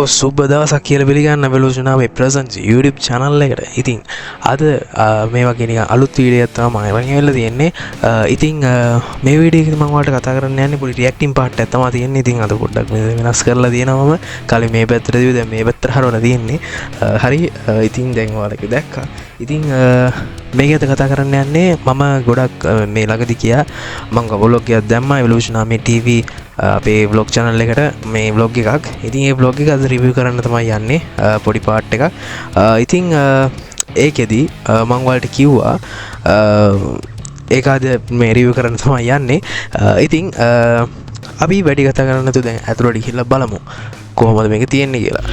සුබ දවසක් කියලා පිළිගන්න එවලූෂන් ආවේ ප්‍රසන්ස් YouTube channel එකට. ඉතින් අද මේ වගේ නිකන් අලුත් වීඩියෝ එකක් තමයි මම ඇවිල්ලා තියෙන්නේ. ඉතින් මේ වීඩියෝ එකේදී මම ඔයාලට කතා කරන්න යන්නේ පොඩි රියැක්ටිං පාර්ට් එකක් තමයි තියෙන්නේ. ඉතින් අද පොඩ්ඩක් වෙනස් කරලා තියෙනවා මම. කලින් මේ පැත්තටදී දැන් මේ පැත්තට හරවලා තියෙන්නේ. හරි. ඉතින් දැන් ඔයාලට දැක්කා. ඉතින් මේකත් කතා කරන්න යන්නේ මම ගොඩක් මේ ළඟදී කියා මම වලොග් එකක් දැම්මා එවලූෂන් ආමේ TV අපේ vlog channel එකට මේ vlog එකක්. ඉතින් මේ vlog එක අද review කරන්න තමයි යන්නේ පොඩි part එකක්. ඉතින් ඒකෙදි මම ඔයාලට කිව්වා ඒක අද මේ review කරන්න තමයි යන්නේ. ඉතින් අපි වැඩි කතා කරන්න නැතුව දැන් ඇතුළට ගිහිල්ලා බලමු කොහොමද මේක තියෙන්නේ කියලා.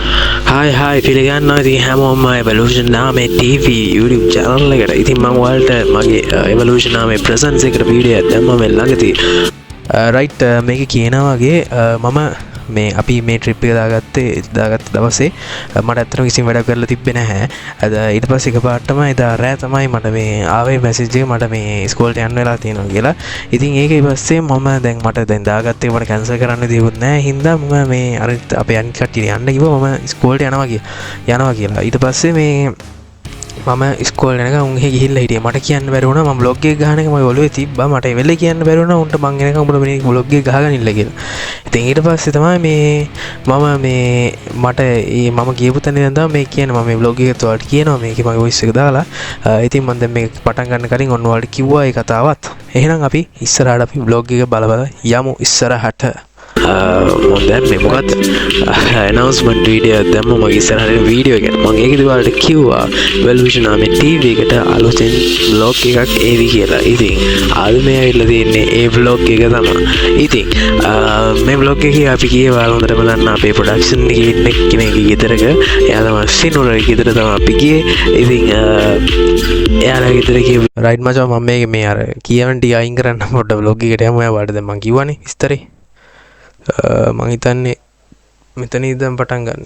hi පිළිගන්නවා ඉතින් හැමෝම එවලූෂන් නාමේ TV YouTube channel එකට. ඉතින් මම ඔයාලට මගේ එවලූෂන් නාමේ ප්‍රසන්ස් එකට වීඩියෝ එකක් දැම්මා මේ ළඟදී. රයිට් මේක කියනවා වගේ මම මේ අපි මේ ට්‍රිප් එක දාගත්ත දවසේ මට ඇත්තටම කිසිම වැඩක් කරලා තිබ්බේ නැහැ. අද ඊට පස්සේ එකපාරටම එදා රෑ තමයි මට මේ ආවේ මැසේජ් එක මට මේ ඉස්කෝලේට යන්න වෙලා තියෙනවා කියලා. ඉතින් ඒක ඊපස්සේ මම දැන් මට දැන් දාගත්තේ මට කැන්සල් කරන්න දෙයක් නැහැ. හින්දා මම මේ අනිත් අපේ අනිත් කට්ටිය යන්න කිව්වා මම ඉස්කෝලේට යනවා කියලා. ඊට පස්සේ මේ මම ඉස්කෝලේ යනකම් උන් එහෙ ගිහිල්ලා හිටියේ. මට කියන්න බැරි වුණා මම vlog එක ගහන එක මගේ ඔළුවේ තිබ්බා. මට ඒ වෙලේ කියන්න බැරි වුණා උන්ට මං එනකම් උඹලා මේ vlog එක ගහගනින්න කියලා. ඉතින් ඊට පස්සේ තමයි මේ මට මම කියපු තැන ඉඳන් තමයි මේ කියන්නේ මම මේ vlog එකත් ඔයාලට කියනවා මේකේ මගේ voice එක දාලා. ඉතින් මම දැන් මේක පටන් ගන්න කලින් ඔන්න ඔයාලට කිව්වා ඒ කතාවත්. එහෙනම් අපි ඉස්සරහට අපි vlog එක බල යමු ඉස්සරහට. දැන් මේ මොකක්ද announcement video එකක් දැම්ම මගේ ඉස්සරහින් වීඩියෝ එකක්. මම ඒකදී ඔයාලට කිව්වා එවලූෂන් ආමේ TV එකට අලුතෙන් vlog එකක් ඒවි කියලා. ඉතින් අද මේ ඇවිල්ලා තියෙන්නේ ඒ vlog එක තමයි. ඉතින් මේ vlog එකේ අපි කියවලා හොඳටම දන්න අපේ production එකේ ඉන්න කෙනෙක්ගේ ගෙදරක. එයා තමයි සිනුරේ ගෙදර තමයි අපි ගියේ. ඉතින් එයාලා ගෙදර ගියේ රයිට් මචං මම මේ අර කියවන ටික අයින් කරන්න පොඩ්ඩ vlog එකට යමු. ඔයාලට දැන් මම කිව්වනේ විස්තරේ. මං හිතන්නේ මෙතන ඉඳන් පටන් ගන්න.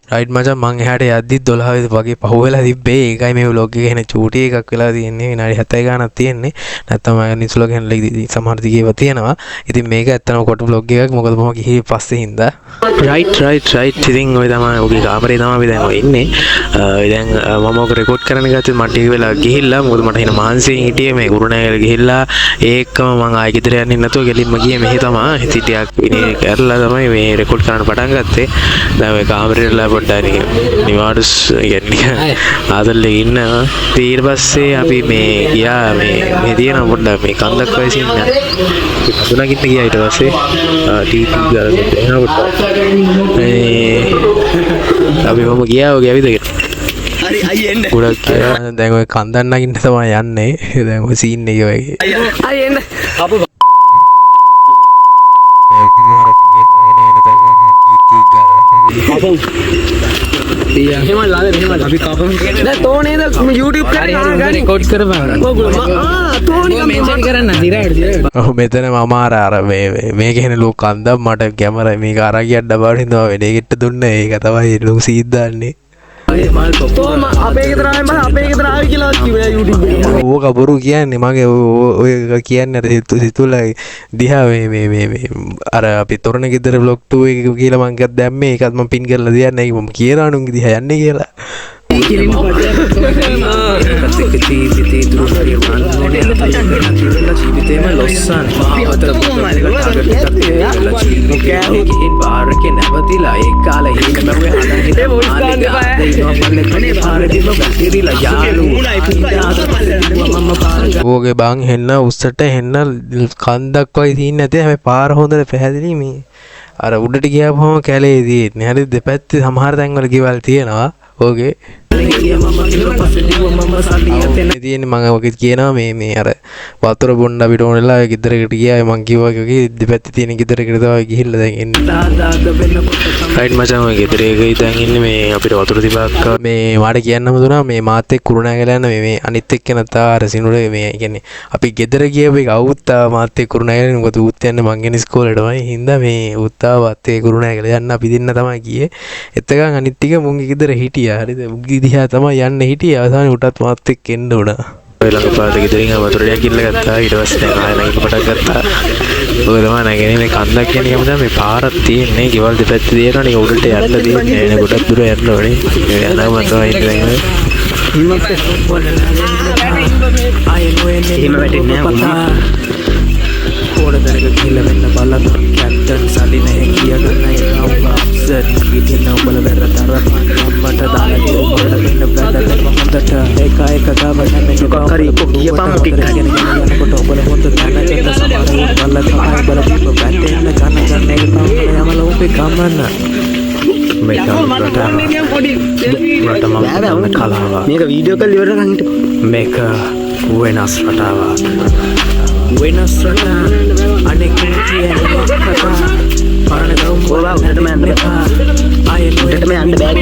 රයිට් මචං මං එහාට යද්දි 12 වගේ පහුවෙලා තිබ්බේ. ඒකයි මේ vlog එක එන චූටි එකක් වෙලා තියෙන්නේ. විනාඩි 7 ගානක් තියෙන්නේ. නැත්තම් මම නිසුල ගැනලා සමහර දිගේව තියෙනවා. ඉතින් මේක ඇත්තම කොට vlog එකක්. මොකද මම ගිහී පස්සේ හින්දා. රයිට් ඉතින් ඔය තමයි ඔගේ කාමරේ තමයි අපි දැන් ඔය ඉන්නේ. දැන් මම ඔක රෙකෝඩ් කරන්න ගත්තේ මට ටික වෙලා ගිහිල්ලා. මොකද මට හින මාන්සියෙන් හිටියේ මේ කුරුණෑගල ගිහිල්ලා ඒකම මම ආයෙ ගෙදර යන්නේ නැතුව ගෙලින්ම ගියේ මෙහෙ තමයි. ඉතින් ටිකක් විනේ කරලා තමයි මේ රෙකෝඩ් කරන්න පටන් ගත්තේ. දැන් මේ කාමරේලා පොඩ්ඩක් නිවාඩුස් කියන්නේ ආදල්ලේ ඉන්නවා. ඊට පස්සේ අපි මේ ගියා මේ තියෙන පොඩ්ඩක් මේ කන්දක් වයසින් දුනගින්න ගියා. ඊට පස්සේ ටීවී ගාලා එනකොට අපි මොම ගියා ඔය ඇවිදගෙන. හරි අය එන්න. ගොඩක් කියලා දැන් ඔය කන්දක් නගින්න තමයි යන්නේ. දැන් ඔය සීන් එක වගේ. අය එන්න. අපු අපි කපමු. දැන් තෝනේද YouTube එකේ රෙකෝඩ් කරපන්. තෝනි මෙන්ෂන් කරන්න දිරාට. ඔව් මෙතන මම අර මේක එන ලෝක කන්දක් මට කැමරා මේක අරන් ගියක් ඩබාවට හින්දා වෙන එකට දුන්නේ. ඒක තමයි ලොකු සීන් දාන්නේ. තෝම අපේ ගෙදර ආවි කියලා කිව්වා YouTube එකේ. ඕක බොරු කියන්නේ මගේ ඔය කියන්නේ අර සිතුලයි දිහා මේ අර අපි තොරණ ගෙදර vlog 2 එක කියලා මං ගියත් දැම්මේ. ඒකත් මම පින් කරලා දියන්නේ. මම කියනවා නුන් දිහා යන්නේ කියලා. ඕගේ බං හෙන්න උස්සට හෙන්න කන්දක් වගේ තියෙන්නේ නැතේ. හැබැයි පාර හොඳට පැහැදිලි. මේ අර උඩට ගියාම කැලේ තියෙන්නේ. හරි දෙපැත්තේ සමහර තැන්වල ගෙවල් තියෙනවා. ඕගේ තියෙන්නේ මම ඔකෙත් කියනවා මේ අර වතුර බොන්න අපිට ඕන වෙලා ගෙදරකට ගියා. මං කිව්වා වගේ දෙපැත්තේ තියෙන ගෙදරකට තමයි ගිහිල්ලා දැන් එන්නේ. රයිට් මචං ඔය ගෙදර එකේ දැන් ඉන්නේ මේ අපිට වතුර තිබාක් මේ වාට කියන්නම දුනා මේ මාත් එක්ක කුරුණෑගල යන මේ අනිත් එක්කෙනා තාර සිනුරේ මේ කියන්නේ අපි ගෙදර ගියපු එක අවුත්තා මාත් එක්ක කුරුණෑගල. මොකද ඌත් යන්නේ මං යන ඉස්කෝලේටමයි. හින්දා මේ ඌත්තා වත් එක්ක කුරුණෑගල යන්න අපි දෙන්න තමයි ගියේ. එතකන් අනිත් ටික මුන්ගේ ගෙදර හිටියා. හරිද? මුන්ගේ දිහා තමයි යන්න හිටියේ. අවසානයේ උටත් මාත් එක්ක එන්න උනා. ළඟ පාට ගෙදරින් වතුර ටිකක් ඉල්ල ගත්තා. ඊට පස්සේ දැන් ආයෙ නැගිට පටන් ගත්තා. ඔය තමයි නැගෙන මේ කන්දක් කියන එකම තමයි මේ පාරක් තියෙන්නේ ගෙවල් දෙපැත්තේ තියෙනවා නේ උඩට යන්න තියෙන්නේ එන ගොඩක් දුර යන්න ඕනේ යනවා මම තමයි ඉන්නේ දැන් එහෙම වැටෙන්නේ නැහැ ඕනතරක කියලා වෙන්න බලන්න කැප්ටන් සල්ලි නැහැ කියගන්න එනවා අප්සෙට් ගිටින් උඹල වෙර තරපන් අම්මට දාලා ගේ උඹට වෙන්න බැලදෙන්න හොඳට එක එක ගාවට මේක කරි කියපම් මොකක් කියන යනකොට උඹල හොඳ දැනගන්න සමහර බල තමයි බල දීප පැටෙන්න ගන්න එක තමයි යමල උඹේ ගමන මේක රටම කලාව මේක වීඩියෝ කරලා ඉවර කරන් හිටපන් මේක වෙනස් රටාවක් වෙනස් රටා අනෙක් කියන කතා පාරණ ගවුම් ඕවා උඩටම යන්න බෑ ආයෙ උඩටම යන්න බෑ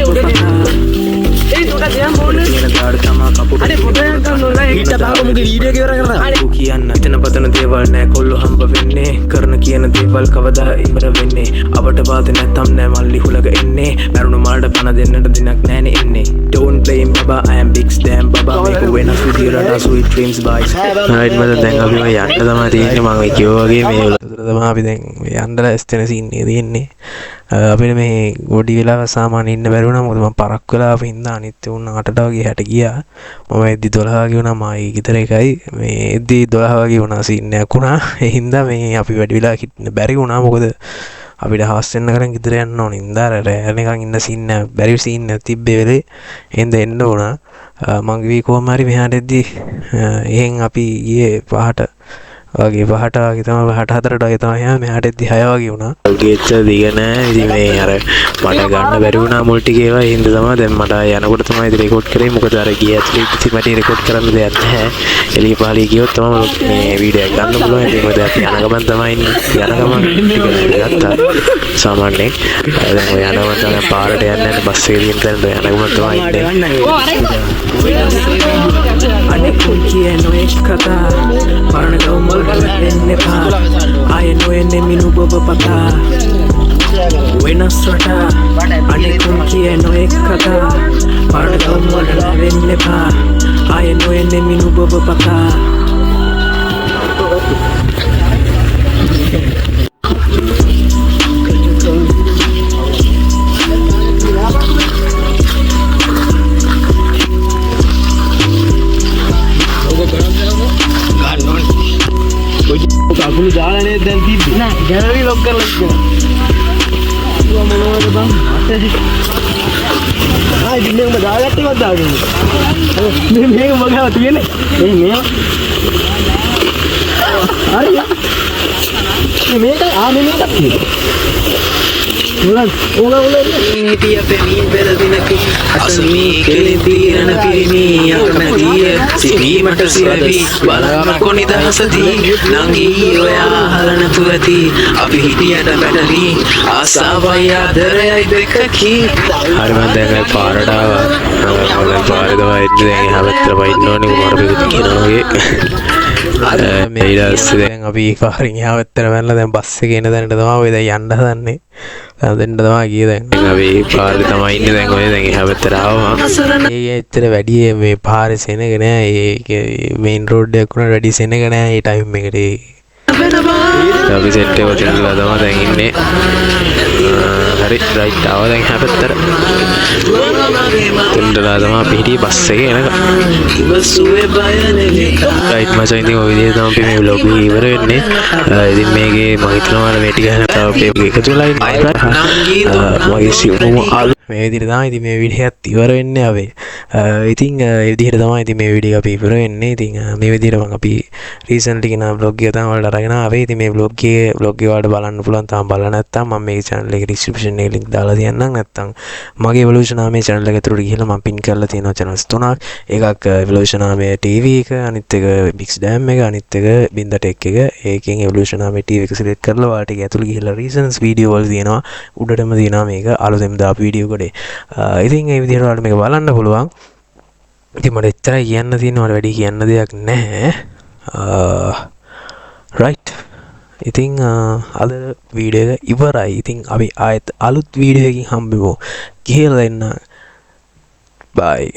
ඒ උඩ දියම් බෝල් කියන දාඩ තමා කපුට අනේ ෆොටෝ එකක් ගන්න ඕන ඊට තාම මුගේ වීඩියෝ එක ඉවර කරලා ඌ කියන්න තන පතන දේවල් නෑ කොල්ලෝ හම්බ වෙන්නේ කරන කියන දේවල් කවදා ඉවර වෙන්නේ අපට වාද නැත්තම් නෑ මල්ලි හුලක එන්නේ මරුණු මාළට පණ දෙන්නට දිනක් නෑනේ එන්නේ don't blame baba I am big damn baba මේක වෙනස් විදියට sweet dreams boys right මම දැන් අපි මේ යන්න තමයි තියෙන්නේ මම කිව්වා වගේ මේ උඩට තමයි අපි දැන් යන්නලා ස්තන සීන් එක තියෙන්නේ අපිට මේ ගොඩි වෙලාව සාමාන්‍ය ඉන්න බැරි වුණා මොකද මම පරක් වෙලා අපි හින්දා අනිත් උන් 8ට වගේ හැට ගියා මම එද්දි 12 වගේ වුණා මායි ගෙදර එකයි මේ එද්දි 12 වගේ වුණා සීන් එකක් වුණා ඒ හින්දා මේ අපි වැඩි වෙලා හිටින්න බැරි වුණා මොකද අපිට හවස් වෙන්න කරන් ගෙදර යන්න ඕනේ ඉඳලා රෑ නිකන් ඉන්න සීන් එක බැරි සීන් එක තිබ්බේ වෙලේ එහෙනම් එන්න වුණා මං ගිහී කොහම හරි මෙහාට එද්දි එහෙන් අපි ගියේ 5ට වගේ 5ට වගේ තමයි 6:04ට වගේ තමයි යා මෙහාට එද්දි 6 වගේ වුණා ගෙච්ච දිග නෑ ඉතින් මේ අර මට ගන්න බැරි වුණා මුල් ටික ඒවා ඒ හින්දා තමයි දැන් මට යනකොට තමයි ඉතින් රෙකෝඩ් කරේ මොකද අර ගිය ඇතුලේ ඉතින් මට රෙකෝඩ් කරන්න දෙයක් නැහැ එළිය පහළිය ගියොත් තමයි මේ වීඩියෝ එක ගන්න පුළුවන් ඉතින් මොකද අපි යන ගමන් තමයි ඉන්නේ යන ගමන් ටික ගත්තා සාමාන්‍යයෙන් දැන් ඔය යන ගමන් තමයි පාරට යන්නේ බස් එකේ තියෙන තැනට යන ගමන් තමයි ඉන්නේ අනෙක් කියන ඔය කතා පාරණ ගවුම් වෙන්න එපා ආයෙ නොයන්නේ මිනු බබ පතා වෙනස් රටා අනෙක් කියන ඔය කතා පාරණ ගවුම් වෙන්න එපා ආයෙ නොයන්නේ මිනු බබ පතා අකුළු දාලා නේද දැන් තිබ්බේ නෑ ගැලරි ලොක් කරලා ඉන්නවා මොනවද බං ආයි දින්නේ උඹ දාගත්තේ මත් දාගෙන මේ මේක මගාව තියෙන්නේ මේ හරි මේක මේකක් තියෙනවා හිටිය පෙනීම් පෙර දිනක අසමී කෙලින් පීරණ පිරිමී අකමැතිය සිටීමට සිරවි බලාමකො නිදහසදී නංගී ඔයා හලනතු ඇති අපි හිටියට බැටලි ආසාවයි ආදරයයි දෙකකි හරි මම දැන් පාරට ආවා මම පාරේ තමයි ඉන්නේ දැන් හැවත්තර වයින්න ඕනේ කුමාරපෙකුත් කියනවා වගේ මේ ඊළඟට දැන් අපි පාරින් හැවත්තර වැන්නලා දැන් බස් එකේ එන දැනට තමයි ඔය දැන් යන්න හදන්නේ දැන් තමයි ගියේ දැන් අපි පාරේ තමයි ඉන්නේ දැන් ඔය දැන් හැවත්තර ආවම ඒක ඇත්තට වැඩි මේ පාරේ සෙනග නෑ ඒක මේන් රෝඩ් එක උනට වැඩි සෙනග නෑ මේ ටයිම් එකට අපි සෙට් එක වටලා තමයි දැන් ඉන්නේ හරි රයිට් ආවා දැන් හැවත්තර තුන්දලා තමයි අපි හිටියේ බස් එකේ එනකම් රයිට් මචං ඉතින් ඔය විදිහට තමයි අපි මේ vlog එක ඉවර වෙන්නේ ඉතින් මේකේ මම හිතනවා මේ ටික තව එකතු වෙලා මගේ සිවුම මේ විදිහට තමයි ඉතින් මේ වීඩියෝත් ඉවර වෙන්නේ ආවේ ඉතින් ඒ විදිහට තමයි ඉතින් මේ වීඩියෝ අපි ඉවර වෙන්නේ ඉතින් මේ විදිහට මම අපි රීසන්ට්ලි කෙනා vlog එක තමයි වලට අරගෙන ආවේ ඉතින් මේ vlog එකේ වලට බලන්න පුළුවන් තාම බලලා නැත්නම් මම මේ channel එකේ description එකේ link දාලා තියන්නම් නැත්නම් මගේ evolution ආමේ channel එක ඇතුළට ගිහලා මම pin කරලා තියෙනවා channels තුනක් එකක් evolution ආමේ TV එක අනිත් එක big dam එක අනිත් එක බින්ද tech එක ඒකෙන් evolution ආමේ TV එක select කරලා ඔයාලට ඒක ඇතුළට ගිහලා reasons video වල තියෙනවා උඩටම තියෙනවා මේක අලුතෙන් දාපු වීඩියෝ කොටේ ඉතින් මේ විදිහට ඔයාලට මේක බලන්න පුළුවන් ඉතින් මට එච්චරයි කියන්න තියෙනවා වැඩි කියන්න දෙයක් නැහැ right ඉතින් අද වීඩියෝ එක ඉවරයි ඉතින් අපි ආයෙත් අලුත් වීඩියෝ එකකින් හම්බෙමු කියලා දෙන්න bye